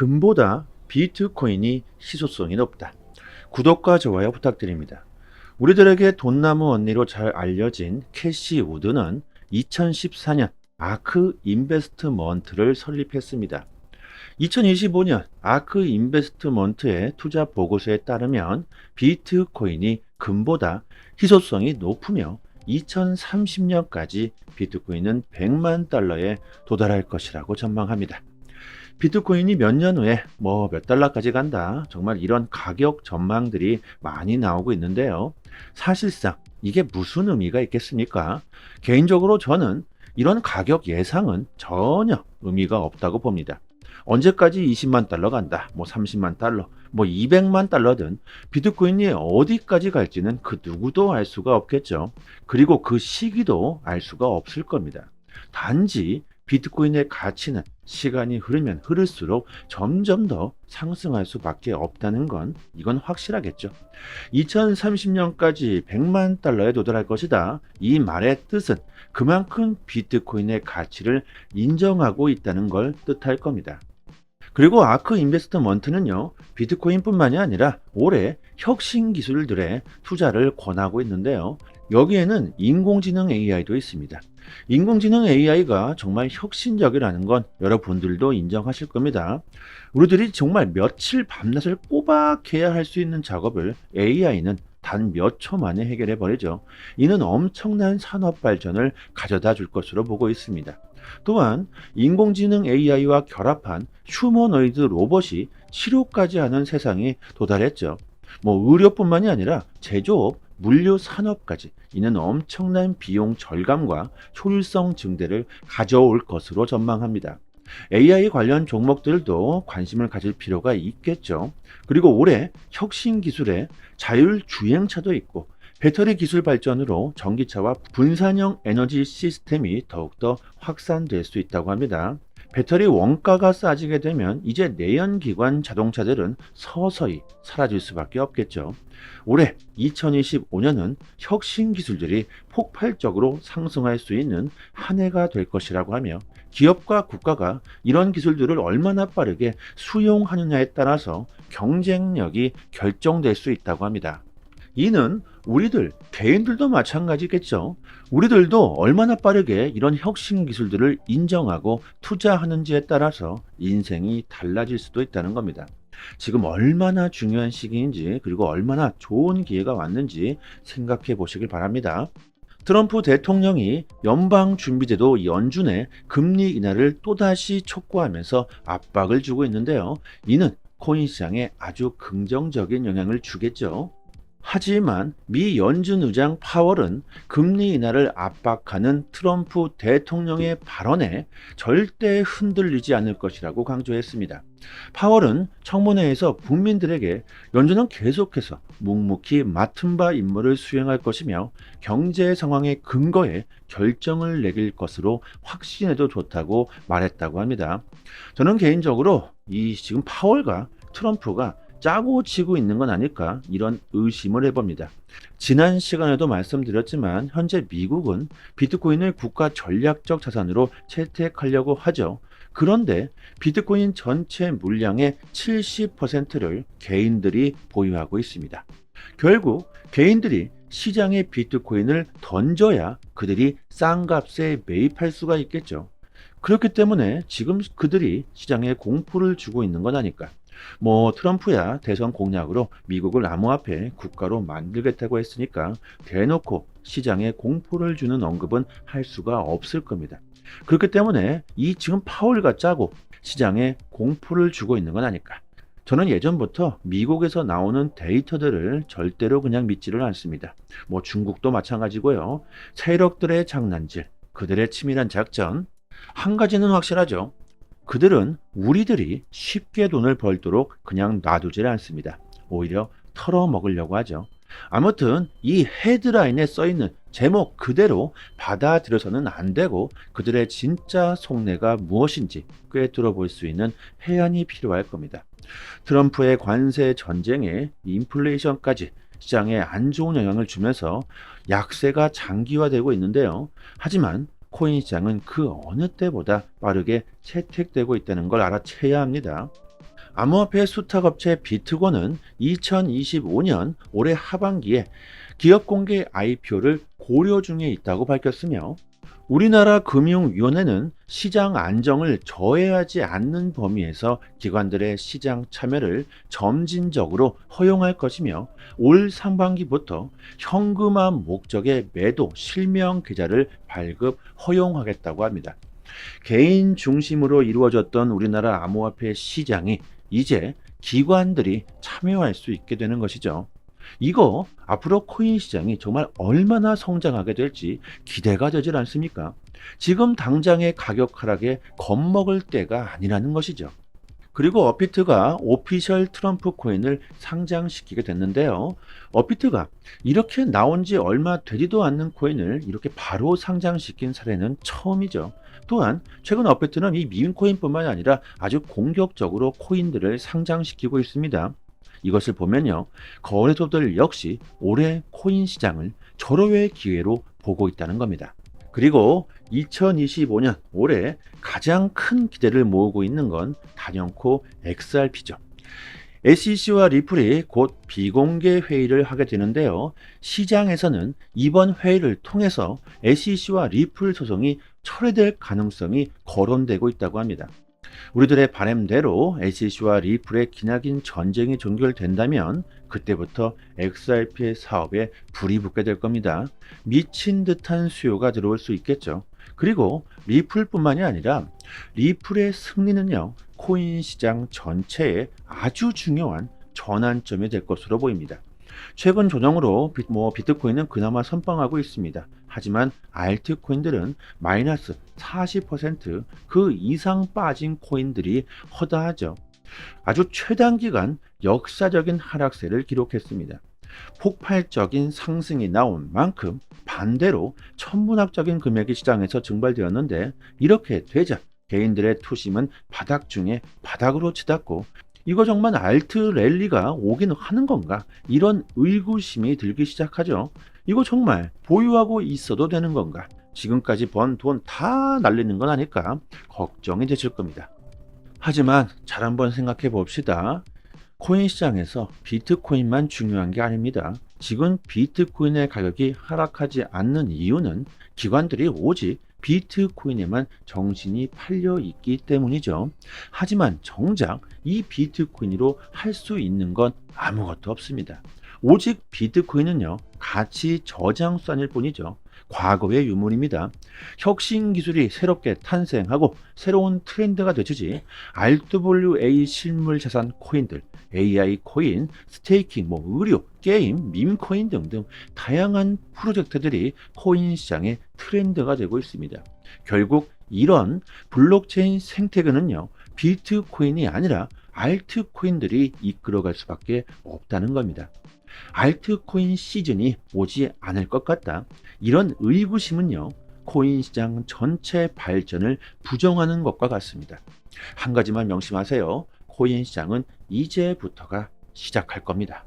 금보다 비트코인이 희소성이 높다. 구독과 좋아요 부탁드립니다. 우리들에게 돈나무 언니로 잘 알려진 캐시 우드는 2014년 아크 인베스트먼트를 설립했습니다. 2025년 아크 인베스트먼트의 투자 보고서에 따르면 비트코인이 금보다 희소성이 높으며 2030년까지 비트코인은 100만 달러에 도달할 것이라고 전망합니다. 비트코인이 몇 년 후에 몇 달러까지 간다. 정말 이런 가격 전망들이 많이 나오고 있는데요. 사실상 이게 무슨 의미가 있겠습니까? 개인적으로 저는 이런 가격 예상은 전혀 의미가 없다고 봅니다. 언제까지 20만 달러 간다, 30만 달러, 200만 달러든 비트코인이 어디까지 갈지는 그 누구도 알 수가 없겠죠. 그리고 그 시기도 알 수가 없을 겁니다. 단지 비트코인의 가치는 시간이 흐르면 흐를수록 점점 더 상승할 수밖에 없다는 건 이건 확실하겠죠. 2030년까지 100만 달러에 도달할 것이다. 이 말의 뜻은 그만큼 비트코인의 가치를 인정하고 있다는 걸 뜻할 겁니다. 그리고 아크 인베스트먼트는요, 비트코인뿐만이 아니라 올해 혁신 기술들에 투자를 권하고 있는데요. 여기에는 인공지능 AI도 있습니다. 인공지능 AI가 정말 혁신적이라는 건 여러분들도 인정하실 겁니다. 우리들이 정말 며칠 밤낮을 꼬박해야 할 수 있는 작업을 AI는 단 몇 초 만에 해결해 버리죠. 이는 엄청난 산업 발전을 가져다 줄 것으로 보고 있습니다. 또한 인공지능 AI와 결합한 휴머노이드 로봇이 치료까지 하는 세상에 도달했죠. 의료뿐만이 아니라 제조업, 물류 산업까지 이는 엄청난 비용 절감과 효율성 증대를 가져올 것으로 전망합니다. AI 관련 종목들도 관심을 가질 필요가 있겠죠. 그리고 올해 혁신 기술에 자율주행차도 있고 배터리 기술 발전으로 전기차와 분산형 에너지 시스템이 더욱더 확산될 수 있다고 합니다. 배터리 원가가 싸지게 되면 이제 내연기관 자동차들은 서서히 사라질 수밖에 없겠죠. 올해 2025년은 혁신 기술들이 폭발적으로 상승할 수 있는 한 해가 될 것이라고 하며 기업과 국가가 이런 기술들을 얼마나 빠르게 수용하느냐에 따라서 경쟁력이 결정될 수 있다고 합니다. 이는 우리들 개인들도 마찬가지겠죠. 우리들도 얼마나 빠르게 이런 혁신 기술들을 인정하고 투자하는지에 따라서 인생이 달라질 수도 있다는 겁니다. 지금 얼마나 중요한 시기인지 그리고 얼마나 좋은 기회가 왔는지 생각해 보시길 바랍니다. 트럼프 대통령이 연방준비제도 연준에 금리 인하를 또다시 촉구하면서 압박을 주고 있는데요. 이는 코인 시장에 아주 긍정적인 영향을 주겠죠. 하지만 미 연준 의장 파월은 금리 인하를 압박하는 트럼프 대통령의 발언에 절대 흔들리지 않을 것이라고 강조했습니다. 파월은 청문회에서 국민들에게 연준은 계속해서 묵묵히 맡은 바 임무를 수행할 것이며 경제 상황의 근거에 결정을 내릴 것으로 확신해도 좋다고 말했다고 합니다. 저는 개인적으로 지금 파월과 트럼프가 짜고 치고 있는 건 아닐까 이런 의심을 해봅니다. 지난 시간에도 말씀드렸지만 현재 미국은 비트코인을 국가 전략적 자산으로 채택하려고 하죠. 그런데 비트코인 전체 물량의 70%를 개인들이 보유하고 있습니다. 결국 개인들이 시장에 비트코인을 던져야 그들이 싼 값에 매입할 수가 있겠죠. 그렇기 때문에 지금 그들이 시장에 공포를 주고 있는 건 아닐까. 트럼프야 대선 공약으로 미국을 암호화폐 국가로 만들겠다고 했으니까 대놓고 시장에 공포를 주는 언급은 할 수가 없을 겁니다. 그렇기 때문에 지금 파월과 짜고 시장에 공포를 주고 있는 건 아닐까. 저는 예전부터 미국에서 나오는 데이터들을 절대로 그냥 믿지를 않습니다. 중국도 마찬가지고요. 세력들의 장난질, 그들의 치밀한 작전, 한 가지는 확실하죠. 그들은 우리들이 쉽게 돈을 벌도록 그냥 놔두질 않습니다. 오히려 털어먹으려고 하죠. 아무튼 이 헤드라인에 써있는 제목 그대로 받아들여서는 안 되고 그들의 진짜 속내가 무엇인지 꿰뚫어 볼 수 있는 해안이 필요할 겁니다. 트럼프의 관세 전쟁에 인플레이션까지 시장에 안 좋은 영향을 주면서 약세가 장기화되고 있는데요. 하지만 코인 시장은 그 어느 때보다 빠르게 채택되고 있다는 걸 알아채야 합니다. 암호화폐 수탁업체 비트고는 2025년 올해 하반기에 기업 공개 IPO를 고려 중에 있다고 밝혔으며, 우리나라 금융위원회는 시장 안정을 저해하지 않는 범위에서 기관들의 시장 참여를 점진적으로 허용할 것이며, 올 상반기부터 현금화 목적의 매도 실명 계좌를 발급 허용하겠다고 합니다. 개인 중심으로 이루어졌던 우리나라 암호화폐 시장이 이제 기관들이 참여할 수 있게 되는 것이죠. 이거 앞으로 코인 시장이 정말 얼마나 성장하게 될지 기대가 되질 않습니까? 지금 당장의 가격 하락에 겁먹을 때가 아니라는 것이죠. 그리고 업비트가 오피셜 트럼프 코인을 상장시키게 됐는데요. 업비트가 이렇게 나온 지 얼마 되지도 않는 코인을 이렇게 바로 상장시킨 사례는 처음이죠. 또한 최근 업비트는 이 밈 코인뿐만 아니라 아주 공격적으로 코인들을 상장시키고 있습니다. 이것을 보면요, 거래소들 역시 올해 코인 시장을 절호의 기회로 보고 있다는 겁니다. 그리고 2025년 올해 가장 큰 기대를 모으고 있는 건 단연코 XRP죠. SEC와 리플이 곧 비공개 회의를 하게 되는데요. 시장에서는 이번 회의를 통해서 SEC와 리플 소송이 철회될 가능성이 거론되고 있다고 합니다. 우리들의 바람대로 SEC와 리플의 기나긴 전쟁이 종결된다면 그때부터 XRP의 사업에 불이 붙게 될 겁니다. 미친 듯한 수요가 들어올 수 있겠죠. 그리고 리플뿐만이 아니라 리플의 승리는요, 코인 시장 전체에 아주 중요한 전환점이 될 것으로 보입니다. 최근 조정으로 비트코인은 그나마 선방하고 있습니다. 하지만 알트코인들은 마이너스 40%그 이상 빠진 코인들이 허다하죠. 아주 최단기간 역사적인 하락세를 기록했습니다. 폭발적인 상승이 나온 만큼 반대로 천문학적인 금액이 시장에서 증발되었는데, 이렇게 되자 개인들의 투심은 바닥 중에 바닥으로 치닫고, 이거 정말 알트 랠리가 오긴 하는 건가? 이런 의구심이 들기 시작하죠. 이거 정말 보유하고 있어도 되는 건가? 지금까지 번 돈 다 날리는 건 아닐까? 걱정이 되실 겁니다. 하지만 잘 한번 생각해 봅시다. 코인 시장에서 비트코인만 중요한 게 아닙니다. 지금 비트코인의 가격이 하락하지 않는 이유는 기관들이 오직 비트코인에만 정신이 팔려 있기 때문이죠. 하지만 정작 이 비트코인으로 할 수 있는 건 아무것도 없습니다. 오직 비트코인은요, 가치 저장수단일 뿐이죠. 과거의 유물입니다. 혁신 기술이 새롭게 탄생하고 새로운 트렌드가 되주지 RWA 실물 자산 코인들, AI 코인, 스테이킹, 의료, 게임, 밈 코인 등등 다양한 프로젝트들이 코인 시장의 트렌드가 되고 있습니다. 결국 이런 블록체인 생태계는요, 비트코인이 아니라 알트코인들이 이끌어갈 수밖에 없다는 겁니다. 알트코인 시즌이 오지 않을 것 같다. 이런 의구심은요, 코인 시장 전체 발전을 부정하는 것과 같습니다. 한 가지만 명심하세요. 코인 시장은 이제부터가 시작할 겁니다.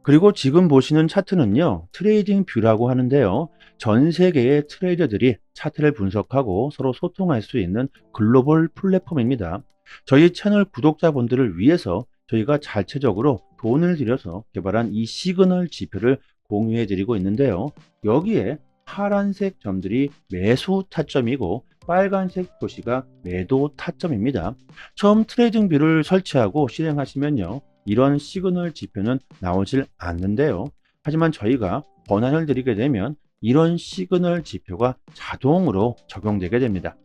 그리고 지금 보시는 차트는요, 트레이딩 뷰라고 하는데요. 전 세계의 트레이더들이 차트를 분석하고 서로 소통할 수 있는 글로벌 플랫폼입니다. 저희 채널 구독자분들을 위해서 저희가 자체적으로 돈을 들여서 개발한 이 시그널 지표를 공유해 드리고 있는데요. 여기에 파란색 점들이 매수 타점이고 빨간색 표시가 매도 타점입니다. 처음 트레이딩 뷰를 설치하고 실행하시면요, 이런 시그널 지표는 나오질 않는데요. 하지만 저희가 권한을 드리게 되면 이런 시그널 지표가 자동으로 적용되게 됩니다.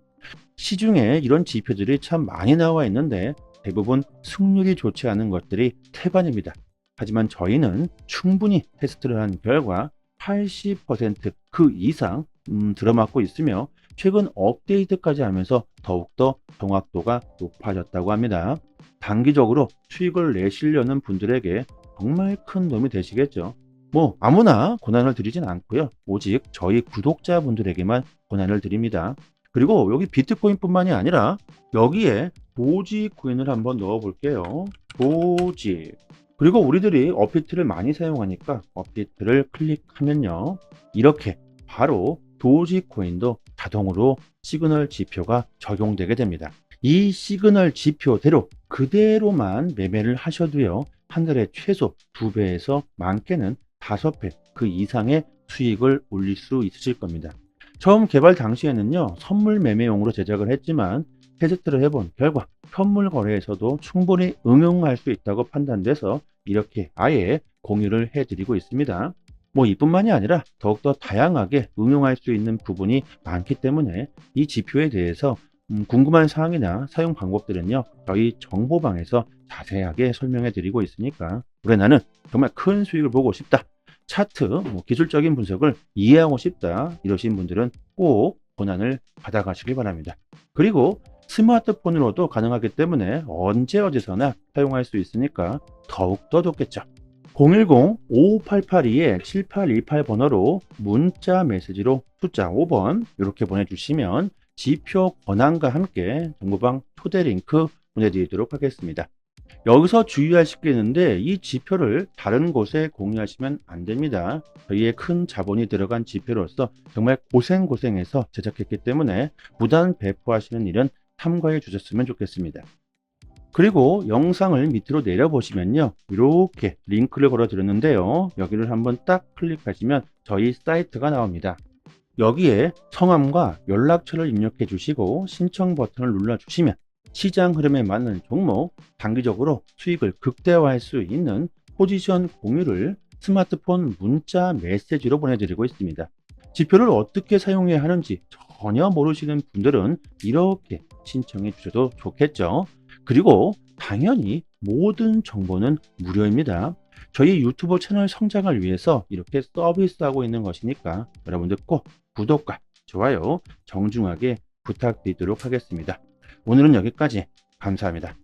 시중에 이런 지표들이 참 많이 나와 있는데 대부분 승률이 좋지 않은 것들이 태반입니다. 하지만 저희는 충분히 테스트를 한 결과 80% 이상 들어맞고 있으며 최근 업데이트까지 하면서 더욱더 정확도가 높아졌다고 합니다. 단기적으로 수익을 내시려는 분들에게 정말 큰 도움이 되시겠죠. 아무나 권한을 드리진 않고요. 오직 저희 구독자분들에게만 권한을 드립니다. 그리고 여기 비트코인뿐만이 아니라 여기에 도지코인을 한번 넣어 볼게요. 도지. 그리고 우리들이 업비트를 많이 사용하니까 업비트를 클릭하면요, 이렇게 바로 도지코인도 자동으로 시그널 지표가 적용되게 됩니다. 이 시그널 지표대로 그대로만 매매를 하셔도요, 한 달에 최소 2배에서 많게는 5배 그 이상의 수익을 올릴 수 있으실 겁니다. 처음 개발 당시에는요, 선물 매매용으로 제작을 했지만 테스트를 해본 결과 현물 거래에서도 충분히 응용할 수 있다고 판단돼서 이렇게 아예 공유를 해드리고 있습니다. 뭐 이뿐만이 아니라 더욱더 다양하게 응용할 수 있는 부분이 많기 때문에 이 지표에 대해서 궁금한 사항이나 사용 방법들은요, 저희 정보방에서 자세하게 설명해 드리고 있으니까 올해 나는 정말 큰 수익을 보고 싶다, 차트, 기술적인 분석을 이해하고 싶다 이러신 분들은 꼭 권한을 받아가시길 바랍니다. 그리고 스마트폰으로도 가능하기 때문에 언제 어디서나 사용할 수 있으니까 더욱더 좋겠죠. 010-5588-7828 번호로 문자 메시지로 숫자 5번 이렇게 보내주시면 지표 권한과 함께 정보방 초대 링크 보내드리도록 하겠습니다. 여기서 주의하실 게 있는데 이 지표를 다른 곳에 공유하시면 안 됩니다. 저희의 큰 자본이 들어간 지표로서 정말 고생해서 제작했기 때문에 무단 배포하시는 일은 삼가해 주셨으면 좋겠습니다. 그리고 영상을 밑으로 내려보시면요, 이렇게 링크를 걸어 드렸는데요, 여기를 한번 딱 클릭하시면 저희 사이트가 나옵니다. 여기에 성함과 연락처를 입력해 주시고 신청 버튼을 눌러 주시면 시장 흐름에 맞는 종목, 단기적으로 수익을 극대화할 수 있는 포지션 공유를 스마트폰 문자 메시지로 보내드리고 있습니다. 지표를 어떻게 사용해야 하는지 전혀 모르시는 분들은 이렇게 신청해 주셔도 좋겠죠. 그리고 당연히 모든 정보는 무료입니다. 저희 유튜브 채널 성장을 위해서 이렇게 서비스하고 있는 것이니까 여러분들 꼭 구독과 좋아요 정중하게 부탁드리도록 하겠습니다. 오늘은 여기까지. 감사합니다.